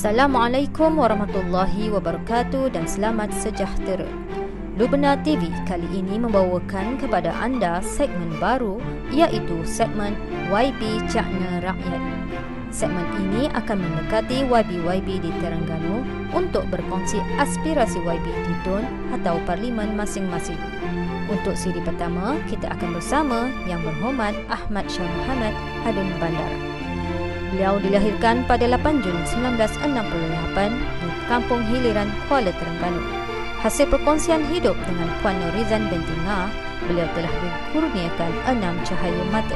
Assalamualaikum warahmatullahi wabarakatuh dan selamat sejahtera. Lubna TV kali ini membawakan kepada anda segmen baru iaitu segmen YB Cakna Rakyat. Segmen ini akan mendekati YB-YB di Terengganu untuk berkongsi aspirasi YB di DUN atau Parlimen masing-masing. Untuk siri pertama, kita akan bersama Yang Berhormat Ahmad Shah Mohamad Adun Bandar. Beliau dilahirkan pada 8 Jun 1968 di Kampung Hiliran, Kuala Terengganu. Hasil perkongsian hidup dengan Puan Norizan binti Ngah, beliau telah dikurniakan 6 cahaya mata.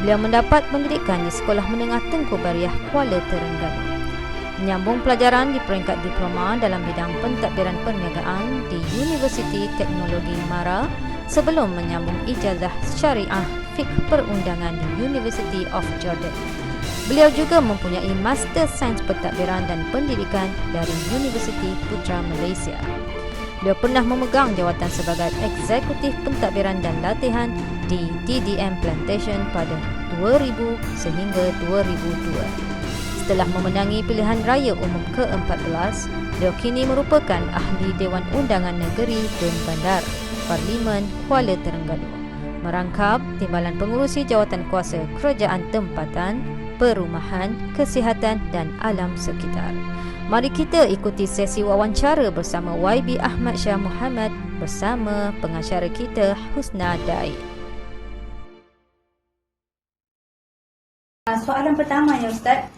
Beliau mendapat pendidikan di Sekolah Menengah Tengku Bariah, Kuala Terengganu. Menyambung pelajaran di peringkat diploma dalam bidang pentadbiran perniagaan di Universiti Teknologi Mara sebelum menyambung ijazah syariah fiqh perundangan di University of Jordan. Beliau juga mempunyai Master Sains Pentadbiran dan Pendidikan dari Universiti Putra Malaysia. Beliau pernah memegang jawatan sebagai Eksekutif Pentadbiran dan Latihan di TDM Plantation pada 2000 sehingga 2002. Setelah memenangi pilihan raya umum ke-14, beliau kini merupakan Ahli Dewan Undangan Negeri Dun Bandar, Parlimen Kuala Terengganu. Merangkap Timbalan Pengurusi Jawatan Kuasa Kerajaan Tempatan, Perumahan, Kesihatan dan Alam Sekitar. Mari kita ikuti sesi wawancara bersama YB Ahmad Shah Mohamad bersama pengacara kita Husna Daid. Soalan pertama ya Ustaz,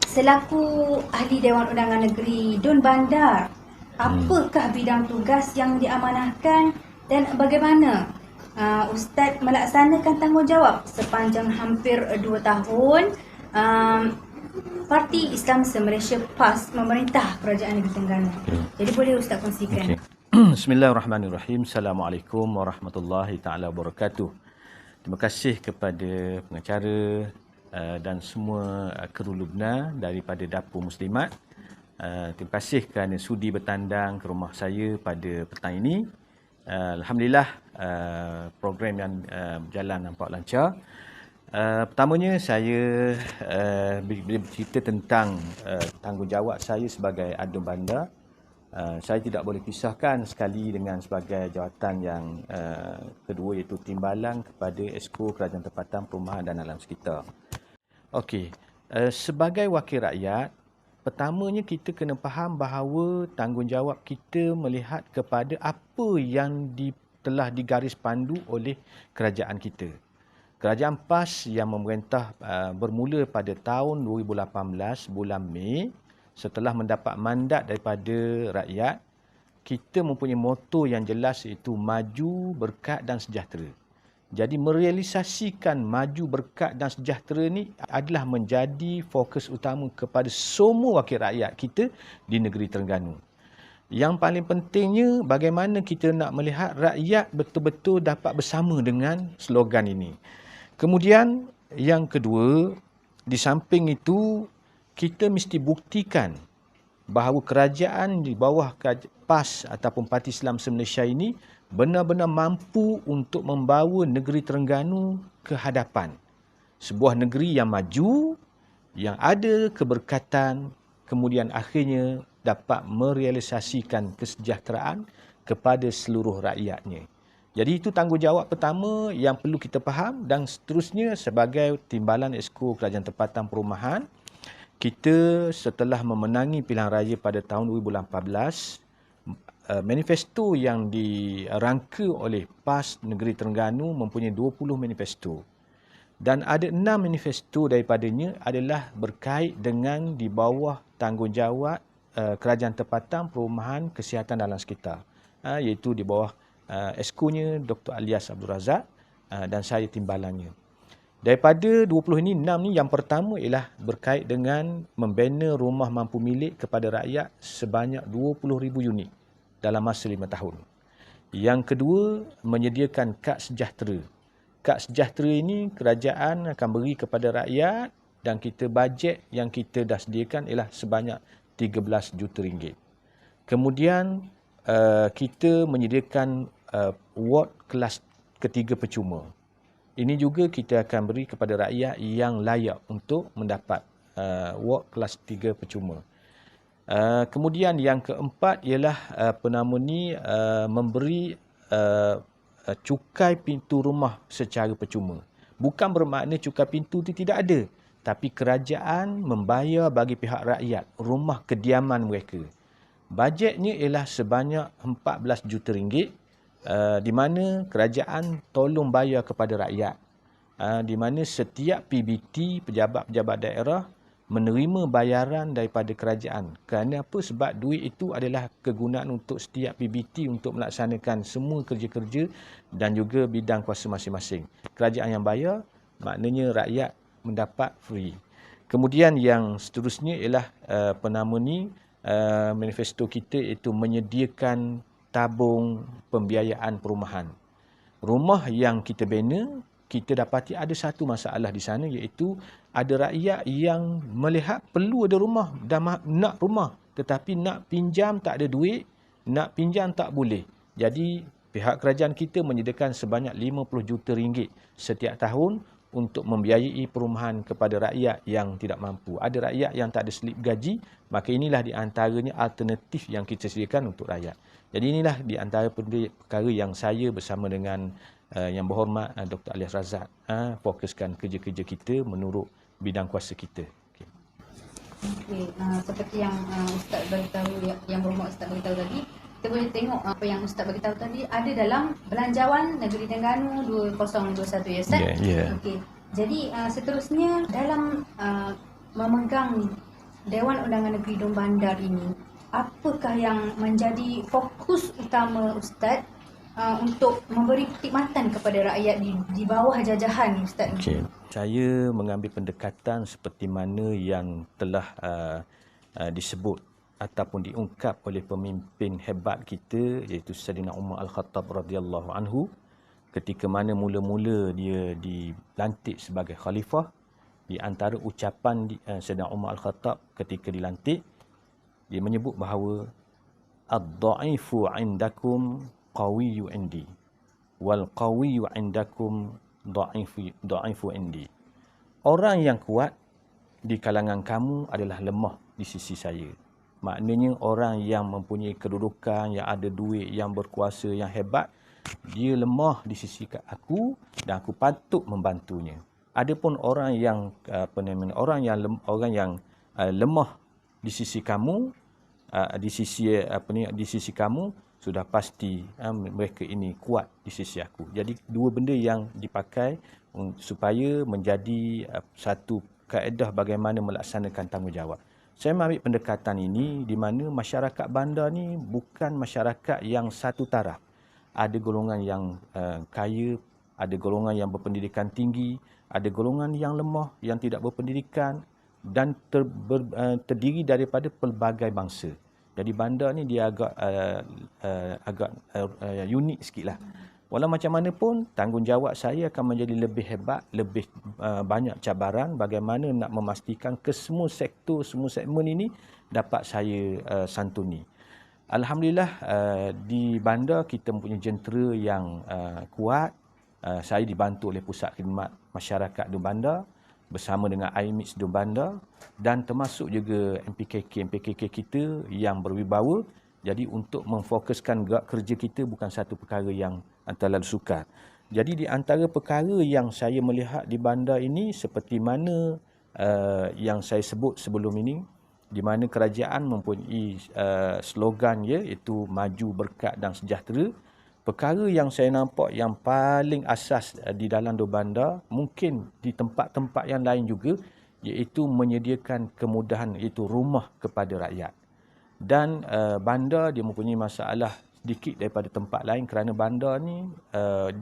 selaku Ahli Dewan Undangan Negeri Dun Bandar, apakah bidang tugas yang diamanahkan dan bagaimana Ustaz melaksanakan tanggungjawab sepanjang hampir 2 tahun Parti Islam Se-Malaysia PAS memerintah Kerajaan Negeri Terengganu. Jadi boleh Ustaz kongsikan. Bismillahirrahmanirrahim. Assalamualaikum warahmatullahi taala wabarakatuh. Terima kasih kepada pengacara dan semua kru Lubna daripada Dapur Muslimat. Terima kasih kerana sudi bertandang ke rumah saya pada petang ini. Alhamdulillah, program yang berjalan nampak lancar. Pertamanya saya bercerita tentang tanggungjawab saya sebagai Adun Bandar. Saya tidak boleh pisahkan sekali dengan sebagai jawatan yang kedua iaitu Timbalan kepada Exco Kerajaan Tempatan Perumahan dan Alam Sekitar. Okey, sebagai wakil rakyat, pertamanya kita kena faham bahawa tanggungjawab kita melihat kepada apa yang telah digaris pandu oleh kerajaan kita. Kerajaan PAS yang memerintah bermula pada tahun 2018 bulan Mei, setelah mendapat mandat daripada rakyat, kita mempunyai moto yang jelas iaitu maju, berkat dan sejahtera. Jadi merealisasikan maju, berkat dan sejahtera ni adalah menjadi fokus utama kepada semua wakil rakyat kita di negeri Terengganu. Yang paling pentingnya bagaimana kita nak melihat rakyat betul-betul dapat bersama dengan slogan ini. Kemudian yang kedua, di samping itu kita mesti buktikan bahawa kerajaan di bawah PAS ataupun Parti Islam Se-Malaysia ini benar-benar mampu untuk membawa negeri Terengganu ke hadapan. Sebuah negeri yang maju, yang ada keberkatan, kemudian akhirnya dapat merealisasikan kesejahteraan kepada seluruh rakyatnya. Jadi itu tanggungjawab pertama yang perlu kita faham, dan seterusnya sebagai Timbalan Exco Kerajaan Tempatan Perumahan, kita setelah memenangi pilihan raya pada tahun 2018, manifesto yang dirangka oleh PAS Negeri Terengganu mempunyai 20 manifesto. Dan ada 6 manifesto daripadanya adalah berkait dengan di bawah tanggungjawab Kerajaan Tempatan Perumahan, Kesihatan dan Alam Sekitar, iaitu di bawah Exco-nya Dr. Alias Abdul Razak dan saya timbalannya. Daripada 20 ini, 6 ni yang pertama ialah berkait dengan membina rumah mampu milik kepada rakyat sebanyak 20,000 unit dalam masa 5 tahun. Yang kedua, menyediakan kad sejahtera. Kad sejahtera ini kerajaan akan beri kepada rakyat dan kita bajet yang kita dah sediakan ialah sebanyak 13 juta ringgit. Kemudian kita menyediakan ward kelas ketiga percuma. Ini juga kita akan beri kepada rakyat yang layak untuk mendapat ward kelas 3 percuma. Kemudian yang keempat ialah memberi cukai pintu rumah secara percuma. Bukan bermakna cukai pintu itu tidak ada, tapi kerajaan membayar bagi pihak rakyat rumah kediaman mereka. Bajetnya ialah sebanyak 14 juta ringgit, di mana kerajaan tolong bayar kepada rakyat. Di mana setiap PBT, pejabat-pejabat daerah, menerima bayaran daripada kerajaan. Kerana apa? Sebab duit itu adalah kegunaan untuk setiap PBT untuk melaksanakan semua kerja-kerja dan juga bidang kuasa masing-masing. Kerajaan yang bayar, maknanya rakyat mendapat free. Kemudian yang seterusnya ialah manifesto kita iaitu menyediakan tabung pembiayaan perumahan. Rumah yang kita bina, kita dapati ada satu masalah di sana, iaitu ada rakyat yang melihat perlu ada rumah dan nak rumah, tetapi nak pinjam tak ada duit, nak pinjam tak boleh. Jadi pihak kerajaan kita menyediakan sebanyak 50 juta ringgit setiap tahun untuk membiayai perumahan kepada rakyat yang tidak mampu. Ada rakyat yang tak ada slip gaji, maka inilah di antaranya alternatif yang kita sediakan untuk rakyat. Jadi inilah di antara perkara yang saya bersama dengan Yang Berhormat Dr. Alias Razak fokuskan kerja-kerja kita menurut bidang kuasa kita. Okey, seperti yang Ustaz beritahu, yang Berhormat Ustaz beritahu tadi, kita boleh tengok apa yang Ustaz beritahu tadi ada dalam Belanjawan Negeri Terengganu 2021 ya Ustaz? Yeah. Okey. Jadi seterusnya dalam memegang Dewan Undangan Negeri Dun Bandar ini, apakah yang menjadi fokus utama Ustaz untuk memberi perkhidmatan kepada rakyat di bawah jajahan ni Ustaz? Okay. Saya mengambil pendekatan seperti mana yang telah disebut ataupun diungkap oleh pemimpin hebat kita, iaitu Sayyidina Umar Al-Khattab radhiyallahu anhu, ketika mana mula-mula dia dilantik sebagai khalifah. Di antara ucapan Sayyidina Umar Al-Khattab ketika dilantik, dia menyebut bahawa ad-dha'ifu 'indakum qawiyyu 'indi wal qawiyyu 'indakum dha'ifu 'indi. Orang yang kuat di kalangan kamu adalah lemah di sisi saya. Maknanya orang yang mempunyai kedudukan, yang ada duit, yang berkuasa, yang hebat, dia lemah di sisi aku dan aku patut membantunya. Adapun orang yang lemah di sisi kamu, di sisi kamu, sudah pasti mereka ini kuat di sisi aku. Jadi dua benda yang dipakai supaya menjadi satu kaedah bagaimana melaksanakan tanggungjawab. Saya mengambil pendekatan ini di mana masyarakat bandar ni bukan masyarakat yang satu taraf. Ada golongan yang kaya, ada golongan yang berpendidikan tinggi, ada golongan yang lemah, yang tidak berpendidikan dan terdiri daripada pelbagai bangsa. Jadi bandar ni dia agak unik sikitlah. Walau macam mana pun, tanggungjawab saya akan menjadi lebih hebat, lebih banyak cabaran bagaimana nak memastikan ke semua sektor, semua segmen ini dapat saya santuni. Alhamdulillah, di bandar kita mempunyai jentera yang kuat. Saya dibantu oleh Pusat Khidmat Masyarakat Dun Bandar bersama dengan IMIX Dun Bandar dan termasuk juga MPKK kita yang berwibawa. Jadi untuk memfokuskan gerak kerja kita bukan satu perkara yang terlalu sukar. Jadi di antara perkara yang saya melihat di bandar ini seperti mana yang saya sebut sebelum ini, di mana kerajaan mempunyai slogan iaitu maju, berkat dan sejahtera. Perkara yang saya nampak yang paling asas di dalam Dun Bandar, mungkin di tempat-tempat yang lain juga, iaitu menyediakan kemudahan, iaitu rumah kepada rakyat. Dan bandar dia mempunyai masalah sedikit daripada tempat lain kerana bandar ni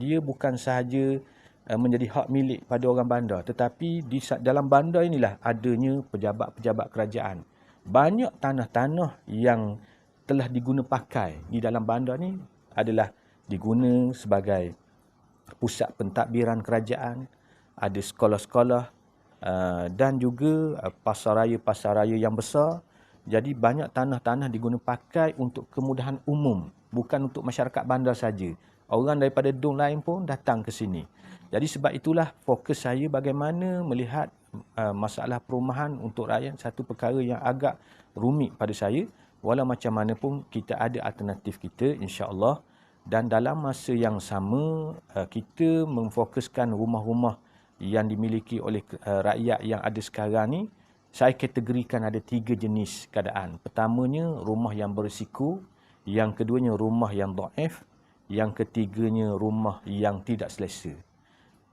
dia bukan sahaja menjadi hak milik pada orang bandar, tetapi di dalam bandar inilah adanya pejabat-pejabat kerajaan. Banyak tanah-tanah yang telah diguna pakai di dalam bandar ni adalah diguna sebagai pusat pentadbiran kerajaan, ada sekolah-sekolah dan juga pasar raya yang besar. Jadi banyak tanah-tanah diguna pakai untuk kemudahan umum, bukan untuk masyarakat bandar saja. Orang daripada dun lain pun datang ke sini. Jadi sebab itulah fokus saya bagaimana melihat masalah perumahan untuk rakyat satu perkara yang agak rumit pada saya. Walau macam mana pun kita ada alternatif kita, insya-Allah. Dan dalam masa yang sama, kita memfokuskan rumah-rumah yang dimiliki oleh rakyat yang ada sekarang ni. Saya kategorikan ada 3 jenis keadaan. Pertamanya, rumah yang berisiko. Yang keduanya, rumah yang dhaif. Yang ketiganya, rumah yang tidak selesa.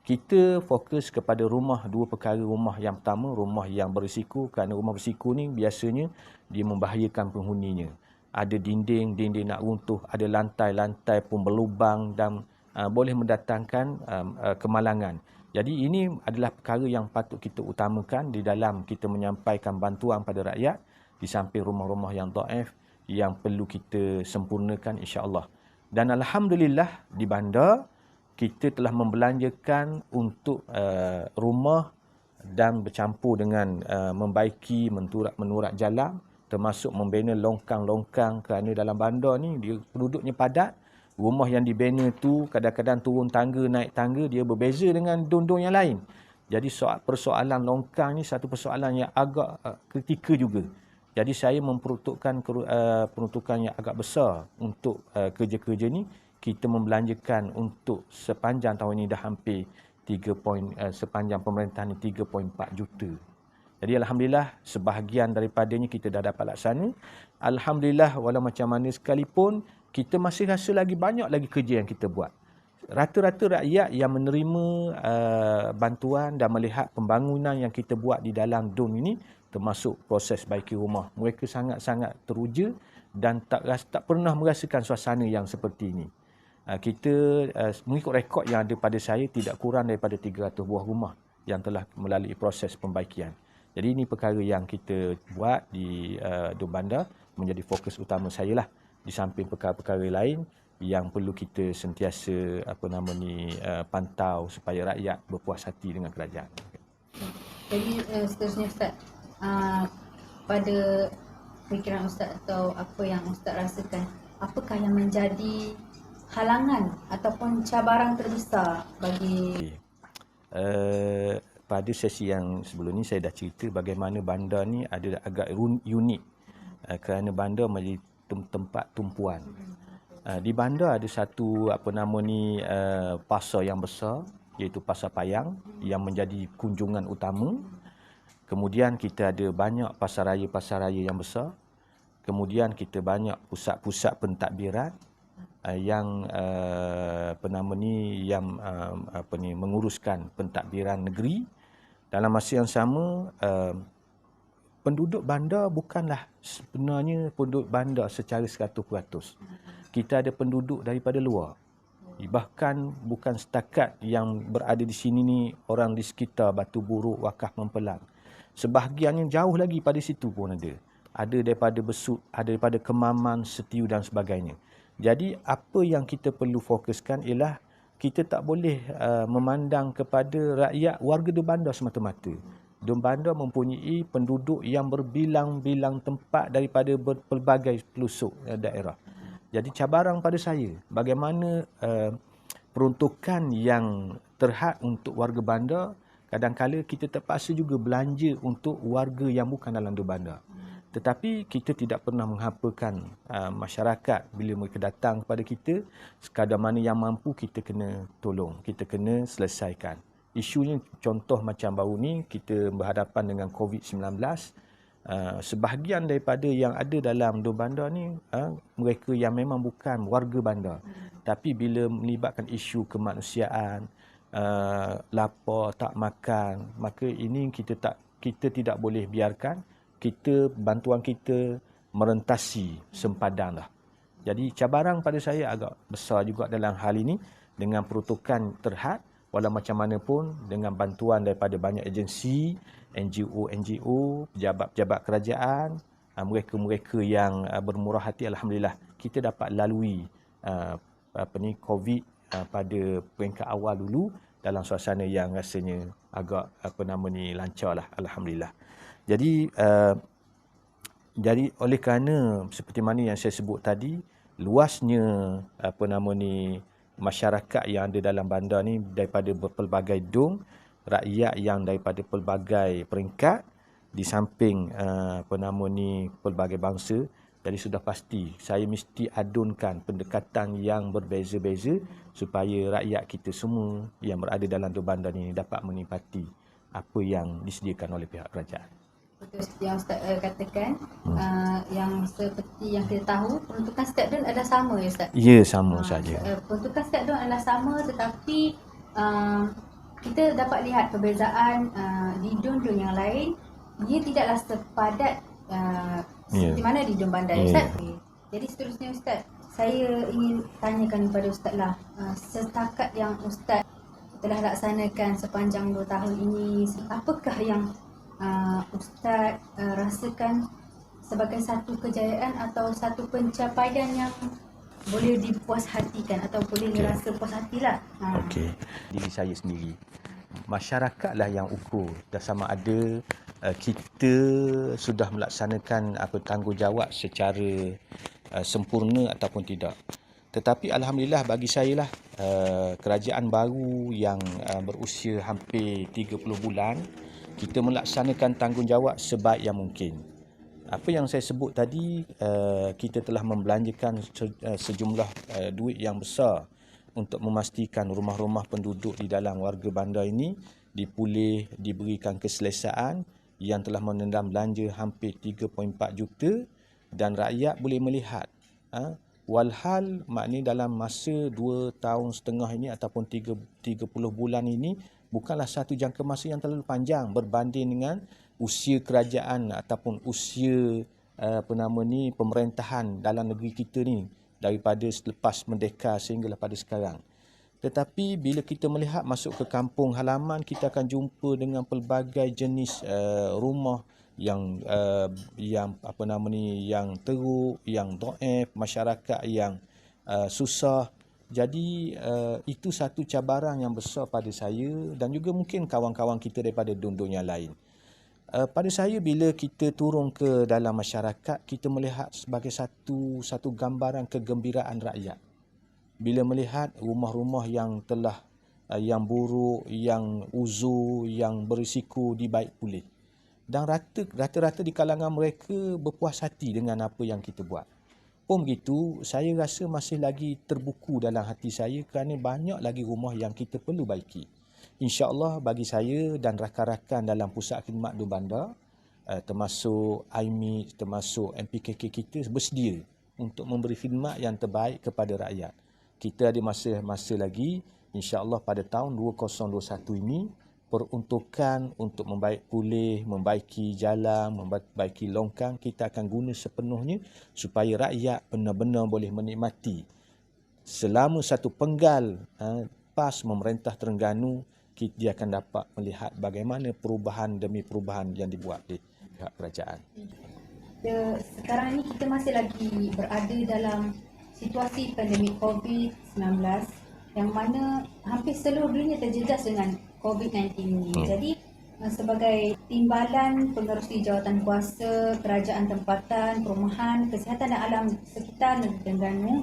Kita fokus kepada dua perkara rumah. Yang pertama, rumah yang berisiko. Kerana rumah berisiko ni biasanya dia membahayakan penghuninya. Ada dinding nak runtuh, ada lantai pun berlubang dan boleh mendatangkan kemalangan. Jadi ini adalah perkara yang patut kita utamakan di dalam kita menyampaikan bantuan pada rakyat di samping rumah-rumah yang dhaif yang perlu kita sempurnakan, insya-Allah. Dan alhamdulillah di bandar kita telah membelanjakan untuk rumah dan bercampur dengan membaiki menurak jalan, termasuk membina longkang-longkang, kerana dalam bandar ni dia penduduknya padat. Rumah yang dibina tu kadang-kadang turun tangga, naik tangga, dia berbeza dengan dun-dun yang lain. Jadi persoalan longkang ni satu persoalan yang agak kritikal juga. Jadi saya memperuntukkan peruntukan yang agak besar untuk kerja-kerja ni. Kita membelanjakan untuk sepanjang tahun ini dah hampir sepanjang pemerintahan ni 3.4 juta. Jadi alhamdulillah sebahagian daripadanya kita dah dapat laksana. Alhamdulillah walau macam mana sekalipun kita masih rasa lagi banyak lagi kerja yang kita buat. Rata-rata rakyat yang menerima bantuan dan melihat pembangunan yang kita buat di dalam DUN ini, termasuk proses baiki rumah, mereka sangat-sangat teruja dan tak pernah merasakan suasana yang seperti ini. Kita mengikut rekod yang ada pada saya tidak kurang daripada 300 buah rumah yang telah melalui proses pembaikian. Jadi ini perkara yang kita buat di DUN Bandar menjadi fokus utama saya lah, di samping perkara-perkara lain yang perlu kita sentiasa pantau supaya rakyat berpuas hati dengan kerajaan. Jadi seterusnya Ustaz, pada fikiran Ustaz atau apa yang Ustaz rasakan, apakah yang menjadi halangan ataupun cabaran terbesar bagi pada sesi yang sebelum ni saya dah cerita bagaimana bandar ni ada agak unik kerana bandar menjadi tempat tumpuan. Di bandar ada satu pasar yang besar, iaitu Pasar Payang yang menjadi kunjungan utama. Kemudian kita ada banyak pasar raya yang besar. Kemudian kita banyak pusat-pusat pentadbiran yang menguruskan pentadbiran negeri. Dalam masa yang sama, penduduk bandar bukanlah sebenarnya penduduk bandar secara 100%. Kita ada penduduk daripada luar. Bahkan bukan setakat yang berada di sini ni orang di sekitar Batu Buruk, Wakaf Mempelang. Sebahagian yang jauh lagi pada situ pun ada. Ada daripada Besut, ada daripada Kemaman, Setiu dan sebagainya. Jadi apa yang kita perlu fokuskan ialah kita tak boleh memandang kepada rakyat warga DUN Bandar semata-mata. DUN Bandar mempunyai penduduk yang berbilang-bilang tempat daripada pelbagai pelosok daerah. Jadi cabaran pada saya, bagaimana peruntukan yang terhad untuk warga bandar, kadang-kala kita terpaksa juga belanja untuk warga yang bukan dalam DUN Bandar. Tetapi kita tidak pernah menghampakan masyarakat bila mereka datang kepada kita, sekadar mana yang mampu kita kena tolong, kita kena selesaikan. Isunya contoh macam baru ni kita berhadapan dengan COVID-19. Sebahagian daripada yang ada dalam DUN Bandar ni mereka yang memang bukan warga bandar. Tapi bila melibatkan isu kemanusiaan, lapar, tak makan, maka ini kita tidak boleh biarkan bantuan kita merentasi sempadan lah. Jadi cabaran pada saya agak besar juga dalam hal ini dengan peruntukan terhad. Walau macam mana pun dengan bantuan daripada banyak agensi, NGO, pejabat-pejabat kerajaan, mereka-mereka yang bermurah hati, alhamdulillah kita dapat lalui COVID pada peringkat awal dulu dalam suasana yang rasanya agak lancar lah, alhamdulillah. Jadi oleh kerana seperti mana yang saya sebut tadi, luasnya masyarakat yang ada dalam bandar ni daripada pelbagai DUN, rakyat yang daripada pelbagai peringkat, di samping pelbagai bangsa. Jadi sudah pasti saya mesti adunkan pendekatan yang berbeza-beza supaya rakyat kita semua yang berada dalam dua bandar ini dapat menikmati apa yang disediakan oleh pihak kerajaan. Betul yang Ustaz katakan, yang seperti yang kita tahu, peruntukan setiap DUN adalah sama ya Ustaz? Ya, sama saja. Peruntukan setiap DUN adalah sama, tetapi kita dapat lihat perbezaan di DUN-DUN yang lain, dia tidaklah sepadat seperti mana di DUN bandar Ustaz. Jadi seterusnya Ustaz, saya ingin tanyakan kepada Ustaz lah, setakat yang Ustaz telah laksanakan sepanjang 2 tahun ini, apakah yang Ustaz rasakan sebagai satu kejayaan atau satu pencapaian yang boleh dipuashatikan atau boleh dirasa puas hatilah? Okey, diri saya sendiri. Masyarakatlah yang ukur dan sama ada kita sudah melaksanakan tanggungjawab secara sempurna ataupun tidak. Tetapi alhamdulillah bagi saya lah, kerajaan baru yang berusia hampir 30 bulan, kita melaksanakan tanggungjawab sebaik yang mungkin. Apa yang saya sebut tadi, kita telah membelanjakan sejumlah duit yang besar untuk memastikan rumah-rumah penduduk di dalam warga bandar ini dipulih, diberikan keselesaan yang telah menendam belanja hampir 3.4 juta dan rakyat boleh melihat walhal maknanya dalam masa 2 tahun setengah ini ataupun 30 bulan ini bukanlah satu jangka masa yang terlalu panjang berbanding dengan usia kerajaan ataupun usia pemerintahan dalam negeri kita ni daripada selepas merdeka sehinggalah pada sekarang. Tetapi bila kita melihat masuk ke kampung halaman, kita akan jumpa dengan pelbagai jenis rumah yang yang teruk, yang dhaif, masyarakat yang susah. Jadi itu satu cabaran yang besar pada saya dan juga mungkin kawan-kawan kita daripada DUN-DUN yang lain. Pada saya bila kita turun ke dalam masyarakat, kita melihat sebagai satu gambaran kegembiraan rakyat. Bila melihat rumah-rumah yang telah yang buruk, yang uzur, yang berisiko dibaik pulih. Dan rata-rata di kalangan mereka berpuas hati dengan apa yang kita buat. Pun begitu, saya rasa masih lagi terbuku dalam hati saya kerana banyak lagi rumah yang kita perlu baiki. InsyaAllah bagi saya dan rakan-rakan dalam Pusat Khidmat DUN Bandar, termasuk IMIT, termasuk MPKK kita bersedia untuk memberi khidmat yang terbaik kepada rakyat. Kita ada masa lagi, insya-Allah pada tahun 2021 ini peruntukan untuk membaik pulih, membaiki jalan, membaiki longkang kita akan guna sepenuhnya supaya rakyat benar-benar boleh menikmati selama satu penggal PAS memerintah Terengganu. Dia akan dapat melihat bagaimana perubahan demi perubahan yang dibuat di pihak kerajaan. Sekarang ini kita masih lagi berada dalam situasi pandemik COVID-19 yang mana hampir seluruh dunia terjejas dengan COVID-19 ini. Jadi sebagai timbalan pengerusi jawatan kuasa, kerajaan tempatan, perumahan, kesihatan dan alam sekitar negeri Terengganu,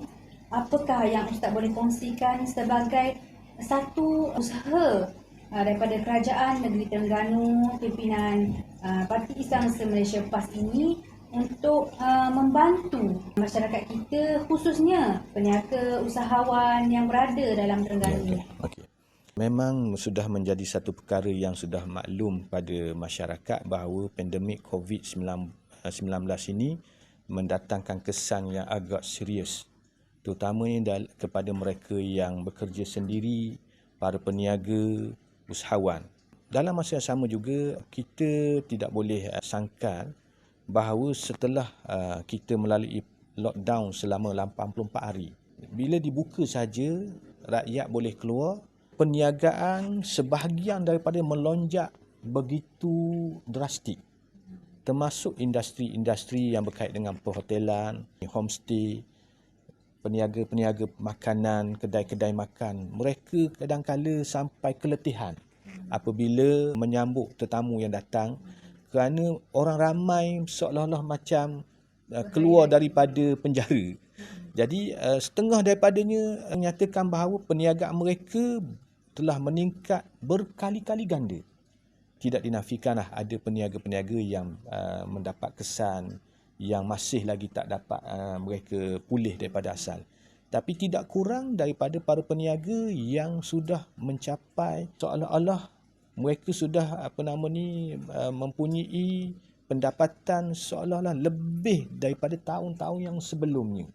apakah yang Ustaz boleh kongsikan sebagai satu usaha daripada kerajaan negeri Terengganu, pimpinan Parti Islam Se-Malaysia PAS ini untuk membantu masyarakat kita, khususnya peniaga usahawan yang berada dalam Terengganu? Okay. Memang sudah menjadi satu perkara yang sudah maklum pada masyarakat bahawa pandemik COVID-19 ini mendatangkan kesan yang agak serius, terutamanya kepada mereka yang bekerja sendiri, para peniaga, usahawan. Dalam masa yang sama juga, kita tidak boleh sangkal bahawa setelah kita melalui lockdown selama 84 hari, bila dibuka saja, rakyat boleh keluar, perniagaan sebahagian daripada melonjak begitu drastik, termasuk industri-industri yang berkait dengan perhotelan, homestay, peniaga-peniaga makanan, kedai-kedai makan. Mereka kadang-kala sampai keletihan apabila menyambut tetamu yang datang kerana orang ramai seolah-olah macam keluar daripada penjara. Jadi setengah daripadanya menyatakan bahawa perniagaan mereka telah meningkat berkali-kali ganda. Tidak dinafikanlah ada peniaga-peniaga yang mendapat kesan yang masih lagi tak dapat mereka pulih daripada asal. Tapi tidak kurang daripada para peniaga yang sudah mencapai seolah-olah mereka sudah mempunyai pendapatan seolah-olah lebih daripada tahun-tahun yang sebelumnya.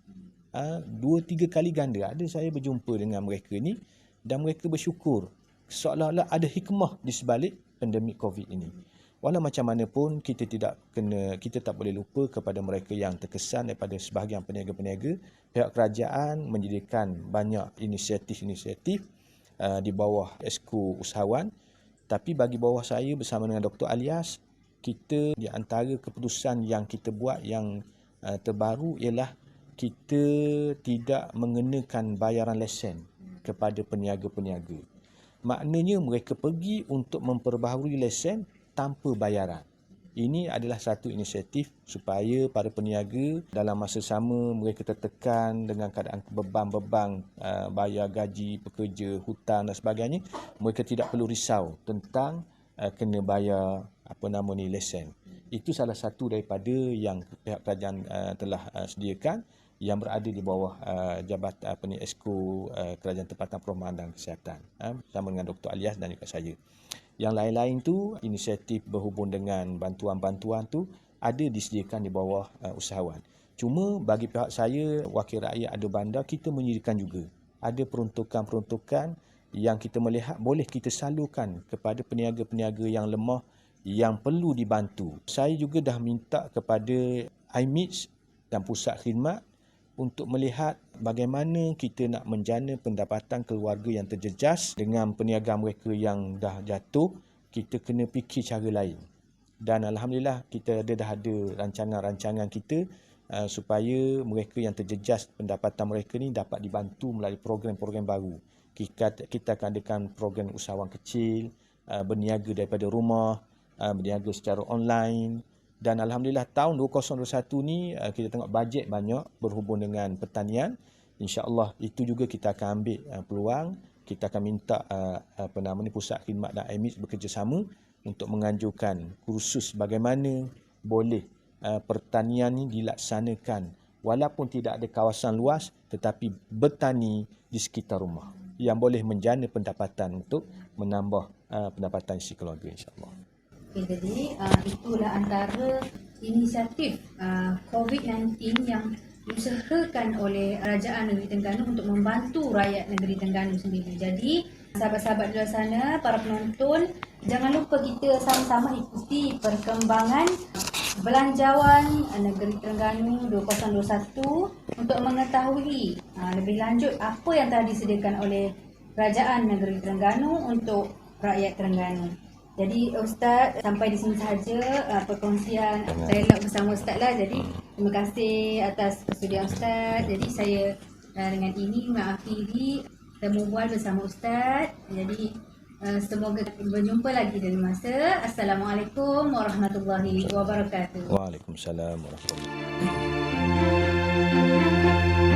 2-3 kali ganda. Ada saya berjumpa dengan mereka ni dan mereka bersyukur seolah-olah ada hikmah di sebalik pandemik COVID ini. Walau macam mana pun kita tak boleh lupa kepada mereka yang terkesan daripada sebahagian peniaga-peniaga. Pihak kerajaan menyediakan banyak inisiatif-inisiatif di bawah Esko Usahawan. Tapi bagi bawah saya bersama dengan Dr. Alias, kita di antara keputusan yang kita buat yang terbaru ialah kita tidak mengenakan bayaran lesen kepada peniaga-peniaga. Maknanya mereka pergi untuk memperbaharui lesen tanpa bayaran. Ini adalah satu inisiatif supaya para peniaga dalam masa sama mereka tertekan dengan keadaan beban-beban bayar gaji pekerja, hutang dan sebagainya. Mereka tidak perlu risau tentang kena bayar lesen. Itu salah satu daripada yang pihak kerajaan telah sediakan yang berada di bawah jabatan Esko Kerajaan Tempatan Perumahan dan Kesihatan bersama dengan Dr. Alias dan juga saya. Yang lain-lain tu inisiatif berhubung dengan bantuan-bantuan tu ada disediakan di bawah usahawan. Cuma bagi pihak saya, wakil rakyat ada bandar, kita menyediakan juga. Ada peruntukan-peruntukan yang kita melihat boleh kita salurkan kepada peniaga-peniaga yang lemah yang perlu dibantu. Saya juga dah minta kepada IMIDS dan Pusat Khidmat untuk melihat bagaimana kita nak menjana pendapatan keluarga yang terjejas dengan peniaga mereka yang dah jatuh. Kita kena fikir cara lain. Dan Alhamdulillah kita dah ada rancangan-rancangan kita supaya mereka yang terjejas pendapatan mereka ni dapat dibantu melalui program-program baru. Kita akan adakan program usahawan kecil, berniaga daripada rumah, berniaga secara online. Dan Alhamdulillah tahun 2021 ni kita tengok bajet banyak berhubung dengan pertanian. InsyaAllah itu juga kita akan ambil peluang. Kita akan minta Pusat Khidmat dan IMIDS bekerjasama untuk menganjurkan kursus bagaimana boleh pertanian ni dilaksanakan walaupun tidak ada kawasan luas tetapi bertani di sekitar rumah yang boleh menjana pendapatan untuk menambah pendapatan isi keluarga insyaAllah. Okay, jadi itulah antara inisiatif COVID-19 yang diusahakan oleh Kerajaan Negeri Terengganu untuk membantu rakyat Negeri Terengganu sendiri. Jadi, sahabat-sahabat di luar sana, para penonton, jangan lupa kita sama-sama ikuti perkembangan Belanjawan Negeri Terengganu 2021 untuk mengetahui lebih lanjut apa yang telah disediakan oleh Kerajaan Negeri Terengganu untuk rakyat Terengganu. Jadi Ustaz, sampai di sini sahaja perkongsian dialog bersama Ustaz lah. Jadi terima kasih atas persudian Ustaz. Jadi saya dengan ini mengakhiri temu bual bersama Ustaz. Jadi semoga berjumpa lagi dalam masa. Assalamualaikum warahmatullahi wabarakatuh. Waalaikumsalam warahmatullahi wabarakatuh.